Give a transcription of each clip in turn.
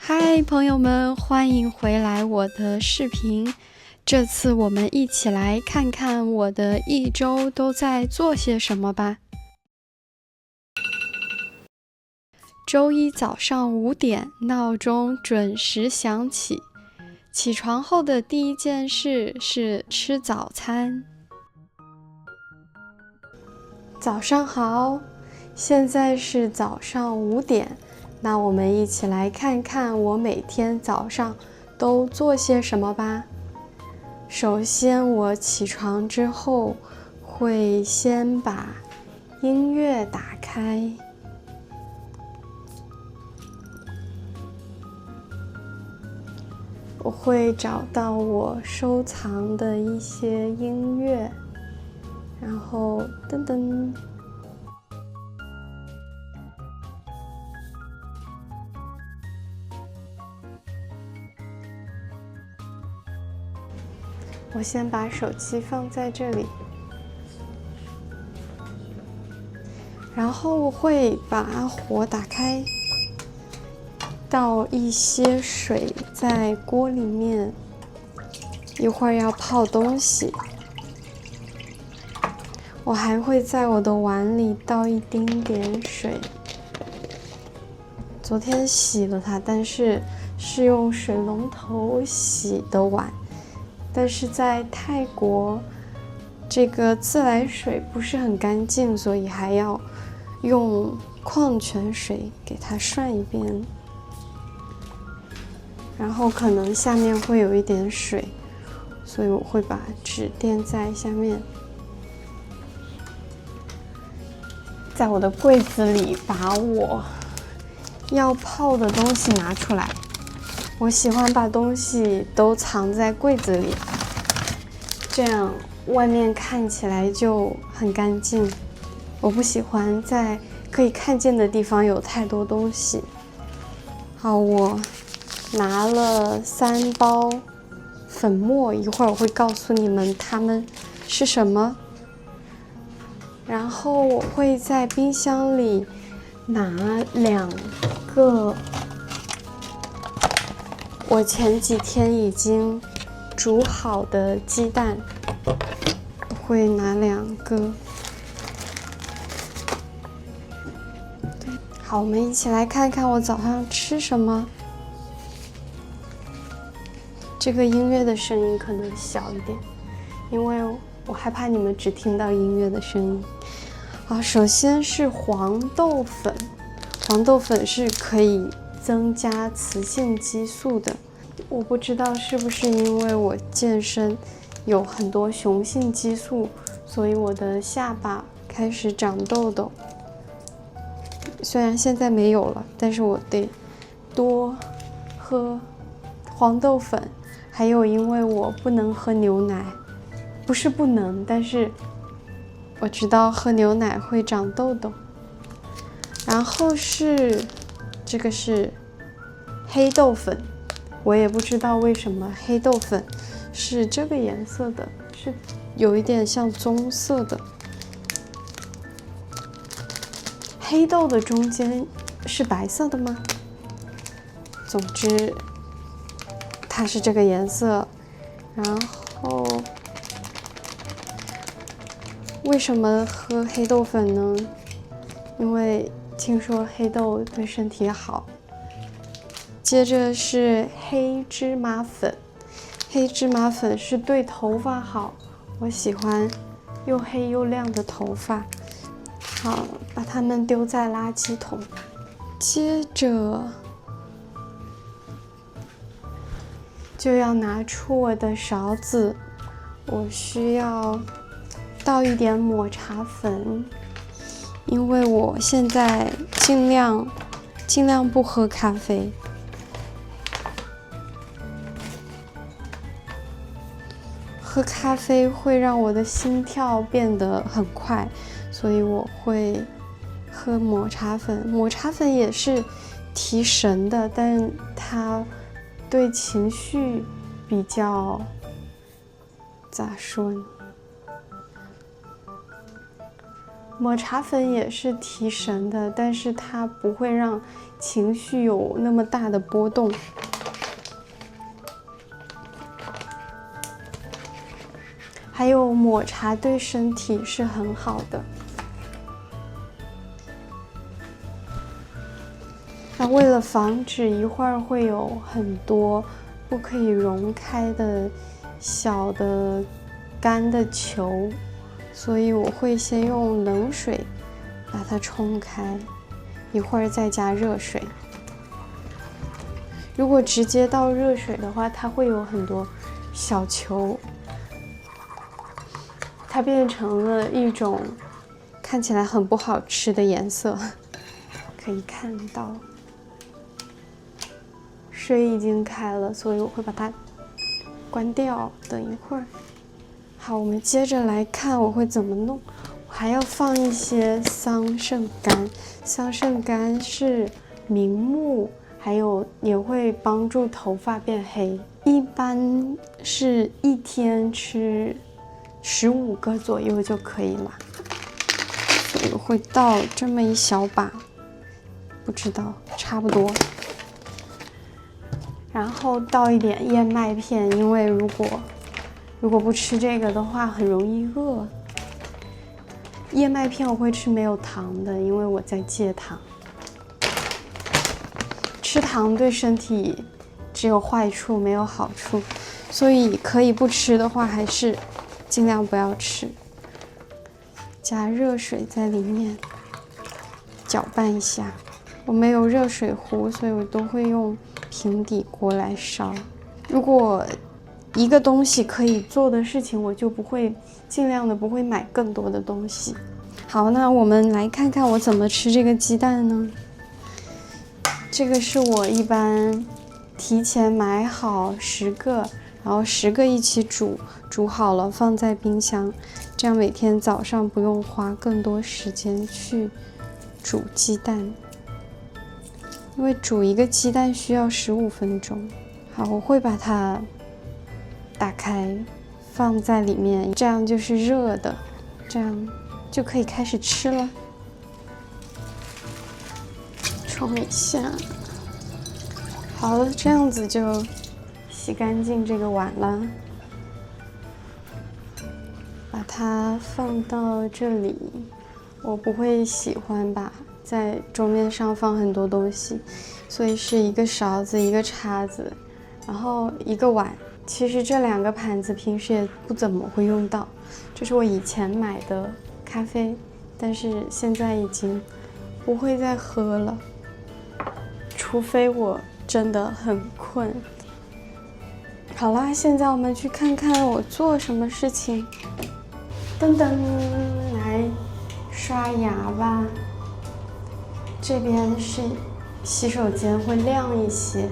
嗨，朋友们，欢迎回来我的视频。这次我们一起来看看我的一周都在做些什么吧。周一早上5点，闹钟准时响起。起床后的第一件事是吃早餐。早上好，现在是早上5点。那我们一起来看看我每天早上都做些什么吧。首先，我起床之后会先把音乐打开，我会找到我收藏的一些音乐，然后噔噔。我先把手机放在这里，然后我会把火打开，倒一些水在锅里面，一会儿要泡东西。我还会在我的碗里倒一丁点水。昨天洗了它，但是是用水龙头洗的碗。但是在泰国，这个自来水不是很干净，所以还要用矿泉水给它涮一遍。然后可能下面会有一点水，所以我会把纸垫在下面。在我的柜子里把我要泡的东西拿出来。我喜欢把东西都藏在柜子里，这样外面看起来就很干净。我不喜欢在可以看见的地方有太多东西。好，我拿了3包粉末，一会儿我会告诉你们它们是什么。然后我会在冰箱里拿2个我前几天已经煮好的鸡蛋，我会拿2个。好，我们一起来看看我早上吃什么。这个音乐的声音可能小一点，因为我害怕你们只听到音乐的声音。好，首先是黄豆粉，黄豆粉是可以增加雌性激素的。我不知道是不是因为我健身有很多雄性激素，所以我的下巴开始长痘痘。虽然现在没有了，但是我得多喝黄豆粉。还有因为我不能喝牛奶，不是不能，但是我知道喝牛奶会长痘痘。然后是这个是黑豆粉，我也不知道为什么黑豆粉是这个颜色的，是有一点像棕色的。黑豆的中间是白色的吗？总之它是这个颜色。然后为什么喝黑豆粉呢？因为听说黑豆对身体好。接着是黑芝麻粉，黑芝麻粉是对头发好，我喜欢又黑又亮的头发。好，把它们丢在垃圾桶。接着就要拿出我的勺子，我需要倒一点抹茶粉，因为我现在尽量不喝咖啡。喝咖啡会让我的心跳变得很快，所以我会喝抹茶粉。抹茶粉也是提神的，但它对情绪比较，咋说呢？抹茶粉也是提神的，但是它不会让情绪有那么大的波动。还有抹茶对身体是很好的。那为了防止一会儿会有很多不可以溶开的小的干的球，所以我会先用冷水把它冲开，一会儿再加热水。如果直接倒热水的话，它会有很多小球，它变成了一种看起来很不好吃的颜色，可以看到。水已经开了，所以我会把它关掉，等一会儿。好，我们接着来看我会怎么弄。我还要放一些桑葚干，桑葚干是明目，还有也会帮助头发变黑。一般是一天吃15个左右就可以了，所以我会倒这么一小把，不知道，差不多。然后倒一点燕麦片，因为如果不吃这个的话，很容易饿。燕麦片我会吃没有糖的，因为我在戒糖。吃糖对身体只有坏处没有好处，所以可以不吃的话，还是尽量不要吃。加热水在里面搅拌一下。我没有热水壶，所以我都会用平底锅来烧。如果一个东西可以做的事情，我就不会尽量的不会买更多的东西。好，那我们来看看我怎么吃这个鸡蛋呢？这个是我一般提前买好10个，然后10个一起煮，煮好了放在冰箱，这样每天早上不用花更多时间去煮鸡蛋。因为煮一个鸡蛋需要15分钟。好，我会把它打开，放在里面，这样就是热的，这样就可以开始吃了。冲一下，好了，这样子就洗干净这个碗了，把它放到这里。我不会喜欢把在桌面上放很多东西，所以是一个勺子、一个叉子，然后一个碗。其实这2个盘子平时也不怎么会用到，这是我以前买的咖啡，但是现在已经不会再喝了，除非我真的很困。好啦，现在我们去看看我做什么事情。噔噔，来刷牙吧。这边是洗手间，会亮一些。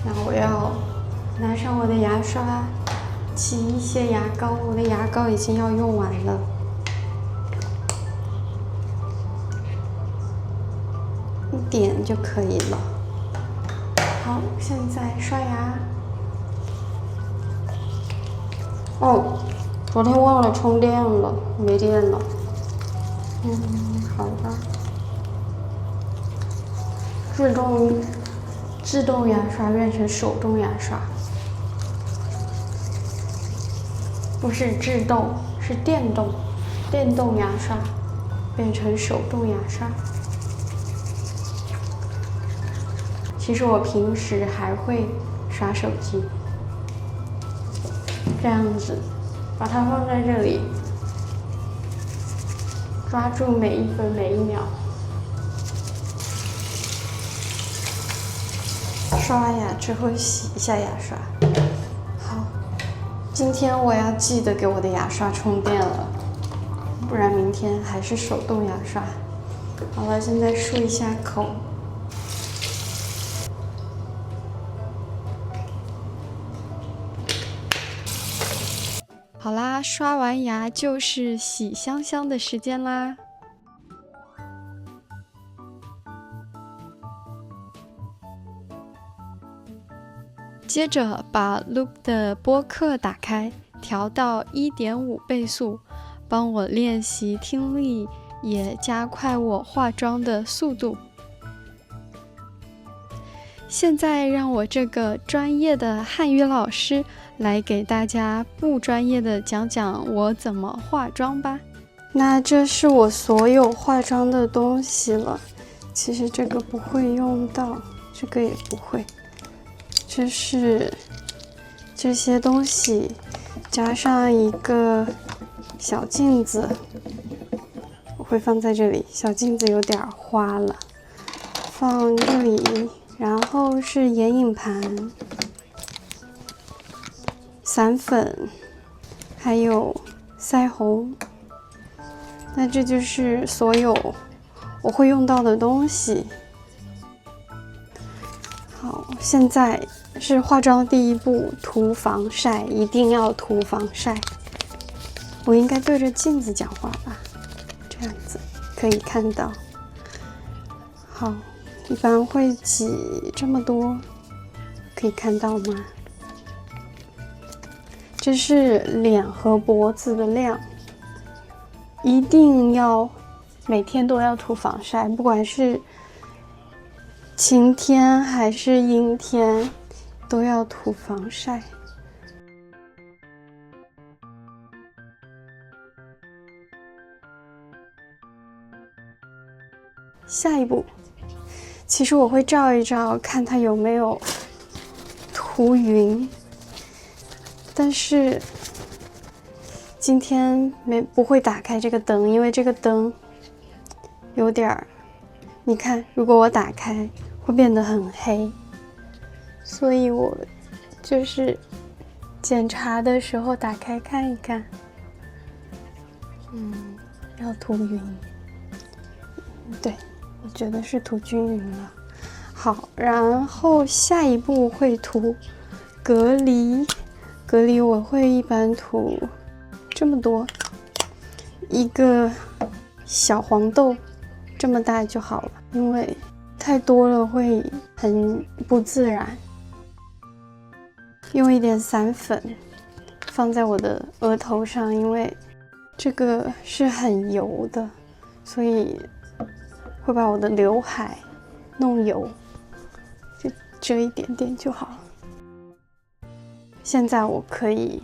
那我要拿上我的牙刷，挤一些牙膏。我的牙膏已经要用完了，一点就可以了。好，现在刷牙。哦，昨天忘了充电了，没电了。好吧。自动牙刷变成手动牙刷，不是自动，是电动牙刷变成手动牙刷。其实我平时还会刷手机，这样子，把它放在这里，抓住每一分每一秒。刷牙之后洗一下牙刷。好，今天我要记得给我的牙刷充电了，不然明天还是手动牙刷。好了，现在漱一下口。好啦，刷完牙就是洗香香的时间啦。接着把 Loop 的播客打开，调到1.5倍速，帮我练习听力，也加快我化妆的速度。现在让我这个专业的汉语老师来给大家不专业的讲讲我怎么化妆吧。那这是我所有化妆的东西了，其实这个不会用到，这个也不会，这是这些东西加上一个小镜子，我会放在这里，小镜子有点花了，放这里。然后是眼影盘、散粉，还有腮红。那这就是所有我会用到的东西。好，现在是化妆第一步，涂防晒，一定要涂防晒。我应该对着镜子讲话吧，这样子可以看到。好。一般会挤这么多，可以看到吗？这是脸和脖子的量，一定要每天都要涂防晒，不管是晴天还是阴天，都要涂防晒。下一步。其实我会照一照，看它有没有涂匀，但是今天不会打开这个灯，因为这个灯有点儿，你看，如果我打开会变得很黑，所以我就是检查的时候打开看一看，要涂匀，对。我觉得是涂均匀了。好，然后下一步会涂隔离。隔离我会一般涂这么多，一个小黄豆这么大就好了，因为太多了会很不自然。用一点散粉放在我的额头上，因为这个是很油的，所以会把我的刘海弄油，就遮一点点就好了。现在我可以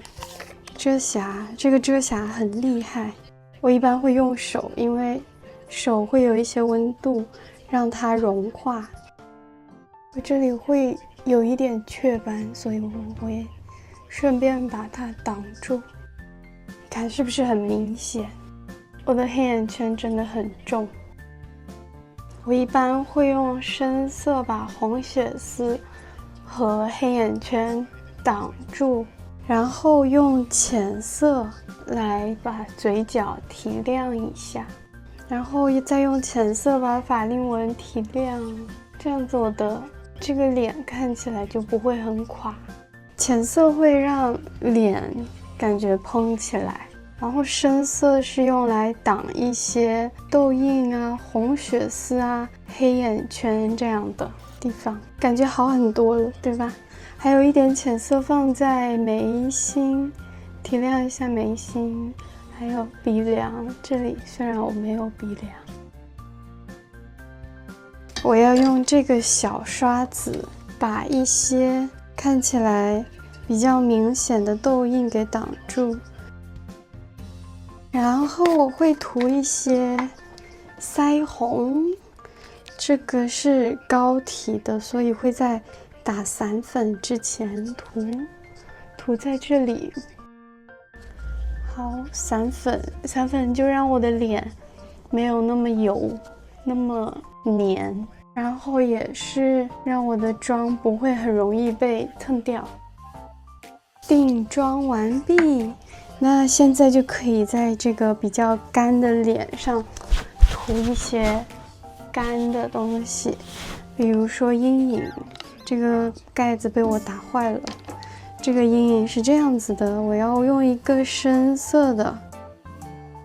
遮瑕，这个遮瑕很厉害，我一般会用手，因为手会有一些温度，让它融化。我这里会有一点雀斑，所以我会顺便把它挡住。看是不是很明显？我的黑眼圈真的很重。我一般会用深色把红血丝和黑眼圈挡住，然后用浅色来把嘴角提亮一下，然后再用浅色把法令纹提亮，这样子我的这个脸看起来就不会很垮。浅色会让脸感觉嘭起来。然后深色是用来挡一些痘印啊、红血丝啊、黑眼圈这样的地方，感觉好很多了，对吧？还有一点浅色放在眉心，提亮一下眉心，还有鼻梁这里，虽然我没有鼻梁。我要用这个小刷子把一些看起来比较明显的痘印给挡住。然后我会涂一些腮红，这个是膏体的，所以会在打散粉之前涂在这里。好，散粉就让我的脸没有那么油，那么黏，然后也是让我的妆不会很容易被蹭掉。定妆完毕。那现在就可以在这个比较干的脸上涂一些干的东西，比如说阴影，这个盖子被我打坏了。这个阴影是这样子的，我要用一个深色的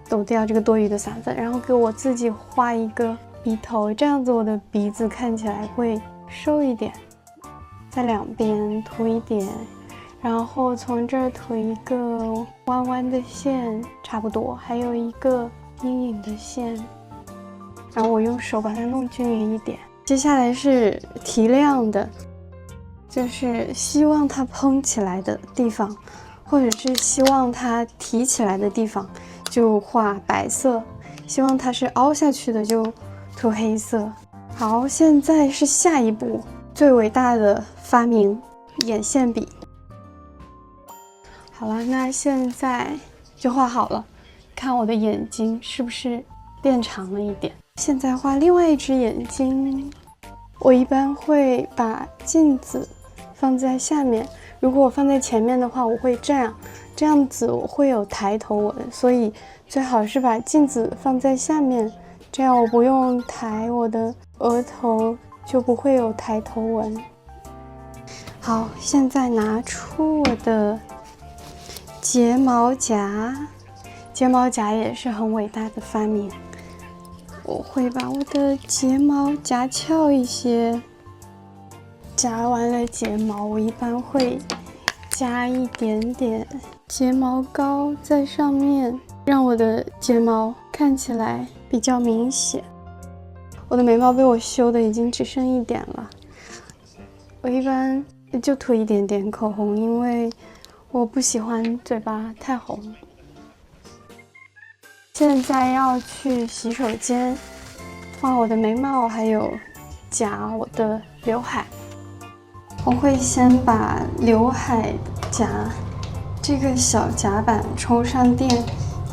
抖掉这个多余的散粉，然后给我自己画一个鼻头，这样子我的鼻子看起来会瘦一点。在两边涂一点，然后从这儿涂一个弯弯的线，差不多，还有一个阴影的线，然后我用手把它弄均匀一点。接下来是提亮的，就是希望它蓬起来的地方，或者是希望它提起来的地方，就画白色，希望它是凹下去的就涂黑色。好，现在是下一步，最伟大的发明——眼线笔。好了，那现在就画好了，看我的眼睛是不是变长了一点。现在画另外一只眼睛，我一般会把镜子放在下面，如果我放在前面的话，我会这样子我会有抬头纹，所以最好是把镜子放在下面，这样我不用抬我的额头，就不会有抬头纹。好，现在拿出我的睫毛夹，睫毛夹也是很伟大的发明。我会把我的睫毛夹翘一些，夹完了睫毛，我一般会加一点点睫毛膏在上面，让我的睫毛看起来比较明显。我的眉毛被我修的已经只剩一点了，我一般就涂一点点口红，因为我不喜欢嘴巴太红。现在要去洗手间画我的眉毛，还有夹我的刘海。我会先把刘海夹这个小夹板充上电，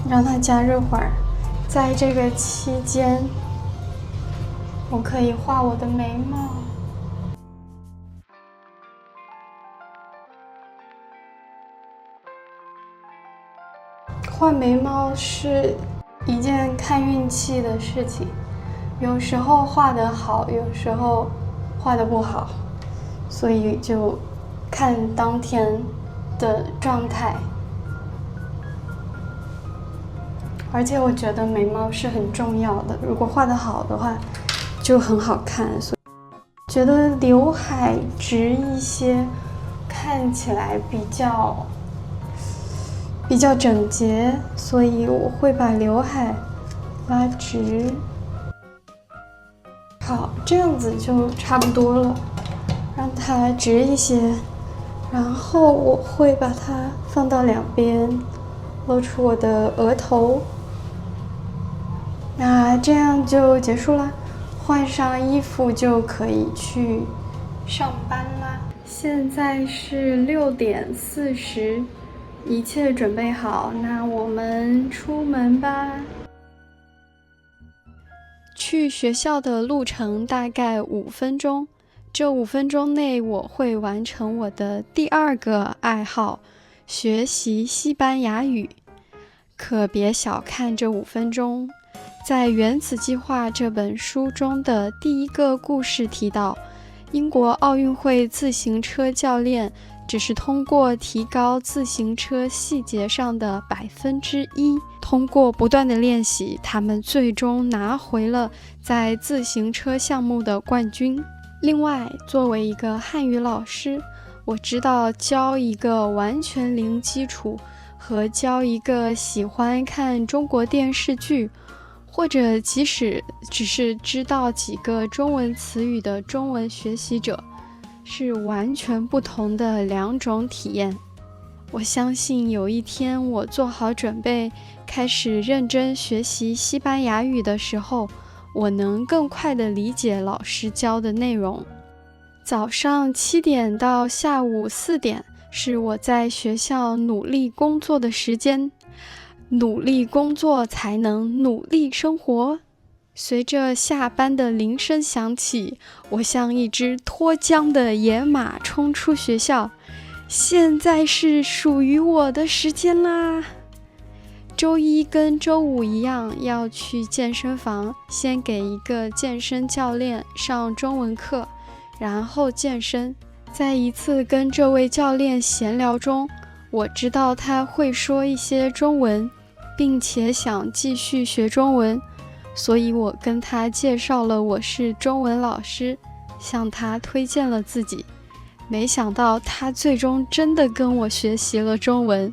让它加热会儿。在这个期间，我可以画我的眉毛。画眉毛是一件看运气的事情，有时候画得好，有时候画得不好，所以就看当天的状态。而且我觉得眉毛是很重要的，如果画得好的话就很好看，所以觉得刘海直一些看起来比较整洁，所以我会把刘海拉直。好，这样子就差不多了，让它直一些。然后我会把它放到两边，露出我的额头。那这样就结束了，换上衣服就可以去上班啦。现在是6点40。一切准备好，那我们出门吧。去学校的路程大概5分钟，这5分钟内我会完成我的第2个爱好——学习西班牙语。可别小看这5分钟。在《原子计划》这本书中的第1个故事提到，英国奥运会自行车教练只是通过提高自行车细节上的1%，通过不断的练习，他们最终拿回了在自行车项目的冠军。另外，作为一个汉语老师，我知道教一个完全零基础和教一个喜欢看中国电视剧，或者即使只是知道几个中文词语的中文学习者，是完全不同的2种体验。我相信有一天我做好准备，开始认真学习西班牙语的时候，我能更快地理解老师教的内容。早上7点到下午4点是我在学校努力工作的时间，努力工作才能努力生活。随着下班的铃声响起，我像一只脱缰的野马冲出学校。现在是属于我的时间啦！周一跟周五一样，要去健身房，先给一个健身教练上中文课，然后健身。在一次跟这位教练闲聊中，我知道他会说一些中文，并且想继续学中文，所以我跟他介绍了我是中文老师，向他推荐了自己，没想到他最终真的跟我学习了中文，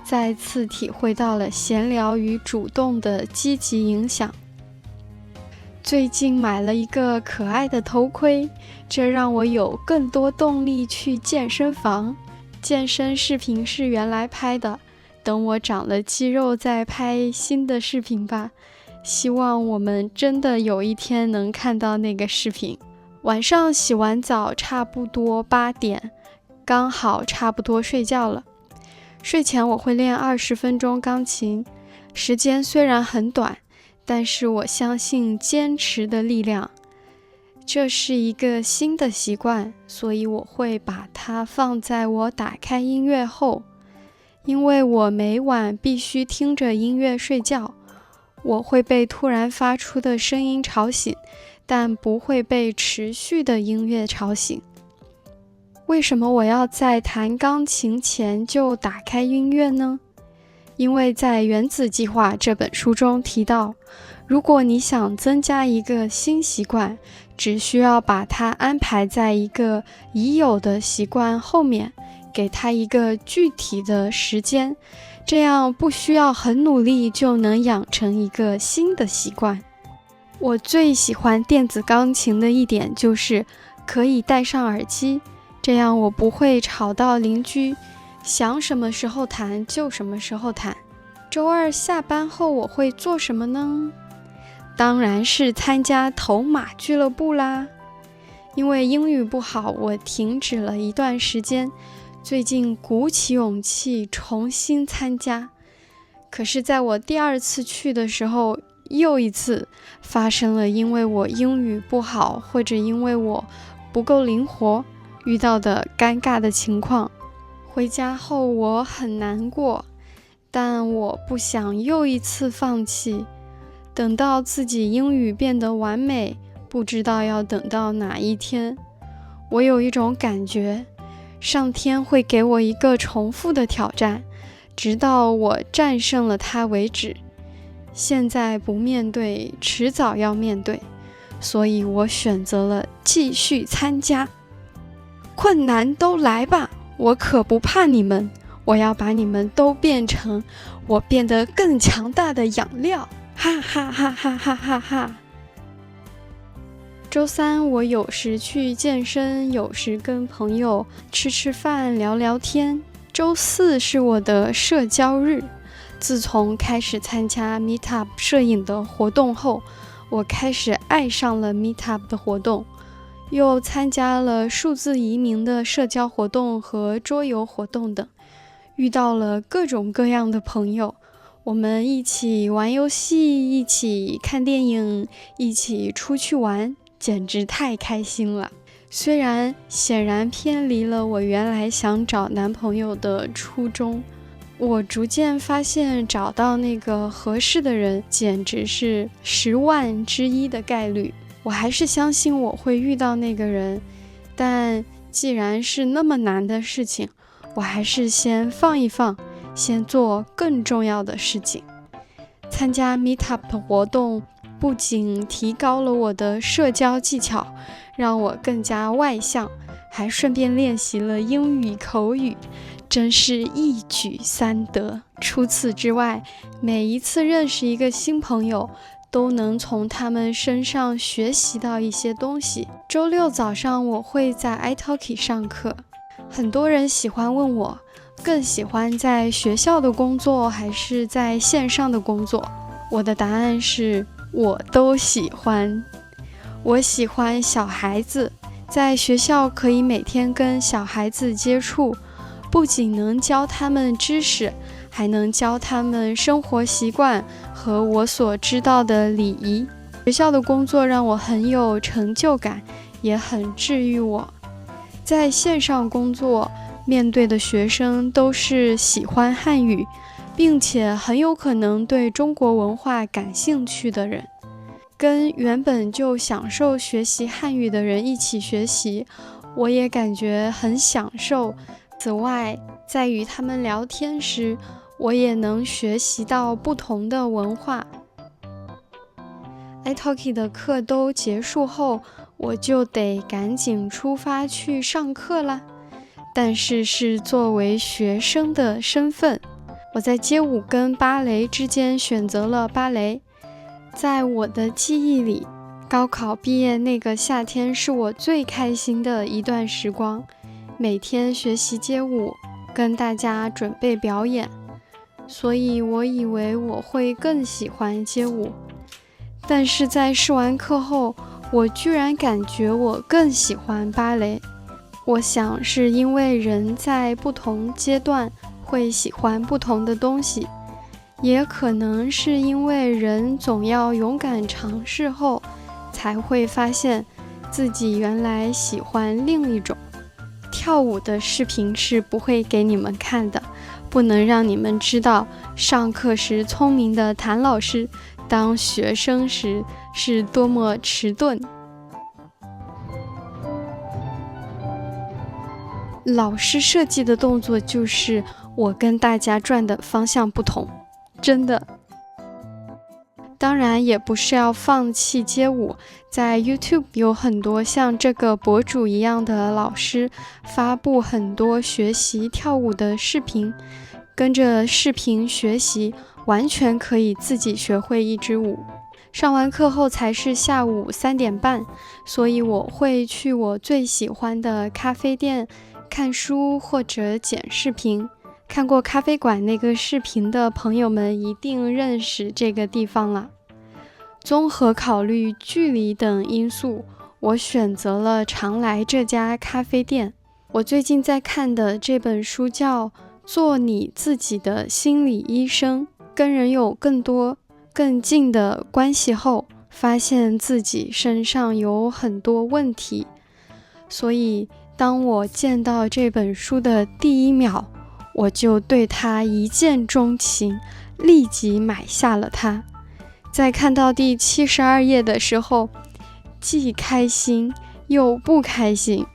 再次体会到了闲聊与主动的积极影响。最近买了一个可爱的头盔，这让我有更多动力去健身房。健身视频是原来拍的，等我长了肌肉再拍新的视频吧。希望我们真的有一天能看到那个视频。晚上洗完澡差不多8点，刚好差不多睡觉了。睡前我会练20分钟钢琴，时间虽然很短，但是我相信坚持的力量。这是一个新的习惯，所以我会把它放在我打开音乐后，因为我每晚必须听着音乐睡觉。我会被突然发出的声音吵醒，但不会被持续的音乐吵醒。为什么我要在弹钢琴前就打开音乐呢？因为在《原子计划》这本书中提到，如果你想增加一个新习惯，只需要把它安排在一个已有的习惯后面，给它一个具体的时间，这样不需要很努力就能养成一个新的习惯。我最喜欢电子钢琴的一点就是可以戴上耳机，这样我不会吵到邻居，想什么时候弹就什么时候弹。周二下班后我会做什么呢？当然是参加头马俱乐部啦。因为英语不好，我停止了一段时间，最近鼓起勇气重新参加。可是在我第2次去的时候，又一次发生了因为我英语不好，或者因为我不够灵活，遇到的尴尬的情况。回家后我很难过，但我不想又一次放弃。等到自己英语变得完美，不知道要等到哪一天。我有一种感觉，上天会给我一个重复的挑战，直到我战胜了它为止。现在不面对，迟早要面对，所以我选择了继续参加。困难都来吧，我可不怕你们，我要把你们都变成我变得更强大的养料，哈哈哈哈哈哈哈！周三我有时去健身，有时跟朋友吃饭聊聊天。周四是我的社交日。自从开始参加 Meetup 摄影的活动后，我开始爱上了 Meetup 的活动，又参加了数字移民的社交活动和桌游活动等，遇到了各种各样的朋友。我们一起玩游戏，一起看电影，一起出去玩，简直太开心了。虽然显然偏离了我原来想找男朋友的初衷，我逐渐发现找到那个合适的人简直是10万之1的概率。我还是相信我会遇到那个人，但既然是那么难的事情，我还是先放一放，先做更重要的事情。参加 Meetup 的活动不仅提高了我的社交技巧，让我更加外向，还顺便练习了英语口语，真是一举3得。除此之外，每一次认识一个新朋友，都能从他们身上学习到一些东西。周六早上我会在 italki 上课，很多人喜欢问我，更喜欢在学校的工作还是在线上的工作？我的答案是，我都喜欢。我喜欢小孩子，在学校可以每天跟小孩子接触，不仅能教他们知识，还能教他们生活习惯和我所知道的礼仪。学校的工作让我很有成就感，也很治愈我。在线上工作，面对的学生都是喜欢汉语，并且很有可能对中国文化感兴趣的人。跟原本就享受学习汉语的人一起学习，我也感觉很享受。此外，在与他们聊天时，我也能学习到不同的文化。italki 的课都结束后，我就得赶紧出发去上课啦。但是作为学生的身份，我在街舞跟芭蕾之间选择了芭蕾。在我的记忆里，高考毕业那个夏天是我最开心的一段时光，每天学习街舞，跟大家准备表演，所以我以为我会更喜欢街舞。但是在试完课后，我居然感觉我更喜欢芭蕾。我想是因为人在不同阶段会喜欢不同的东西，也可能是因为人总要勇敢尝试后，才会发现自己原来喜欢另一种。跳舞的视频是不会给你们看的，不能让你们知道上课时聪明的谭老师当学生时是多么迟钝。老师设计的动作就是我跟大家转的方向不同，真的。当然也不是要放弃街舞，在 YouTube 有很多像这个博主一样的老师发布很多学习跳舞的视频，跟着视频学习，完全可以自己学会一支舞。上完课后才是下午3点半，所以我会去我最喜欢的咖啡店看书或者剪视频。看过咖啡馆那个视频的朋友们一定认识这个地方了。综合考虑距离等因素，我选择了常来这家咖啡店。我最近在看的这本书叫《做你自己的心理医生》，跟人有更多更近的关系后，发现自己身上有很多问题，所以当我见到这本书的第一秒，我就对它一见钟情，立即买下了它。在看到第72页的时候，既开心又不开心。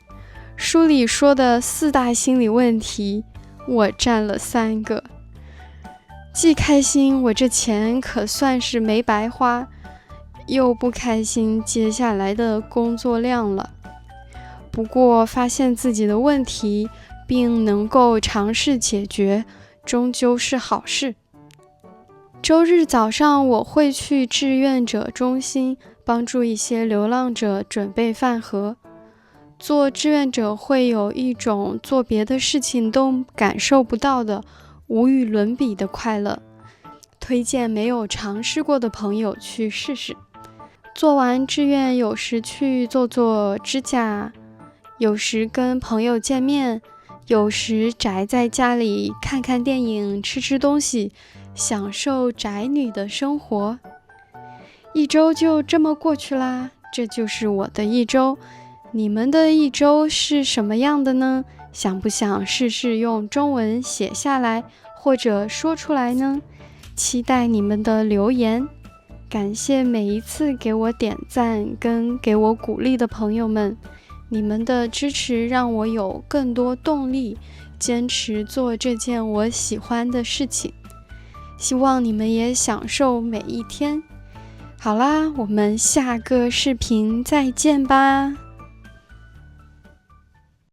书里说的4大心理问题，我占了3个。既开心，我这钱可算是没白花，又不开心接下来的工作量了。不过发现自己的问题并能够尝试解决，终究是好事。周日早上我会去志愿者中心帮助一些流浪者准备饭盒。做志愿者会有一种做别的事情都感受不到的无与伦比的快乐，推荐没有尝试过的朋友去试试。做完志愿，有时去做做指甲，有时跟朋友见面，有时宅在家里看看电影，吃吃东西，享受宅女的生活。一周就这么过去啦，这就是我的一周。你们的一周是什么样的呢？想不想试试用中文写下来或者说出来呢？期待你们的留言。感谢每一次给我点赞跟给我鼓励的朋友们，你们的支持让我有更多动力坚持做这件我喜欢的事情。希望你们也享受每一天。好啦，我们下个视频再见吧。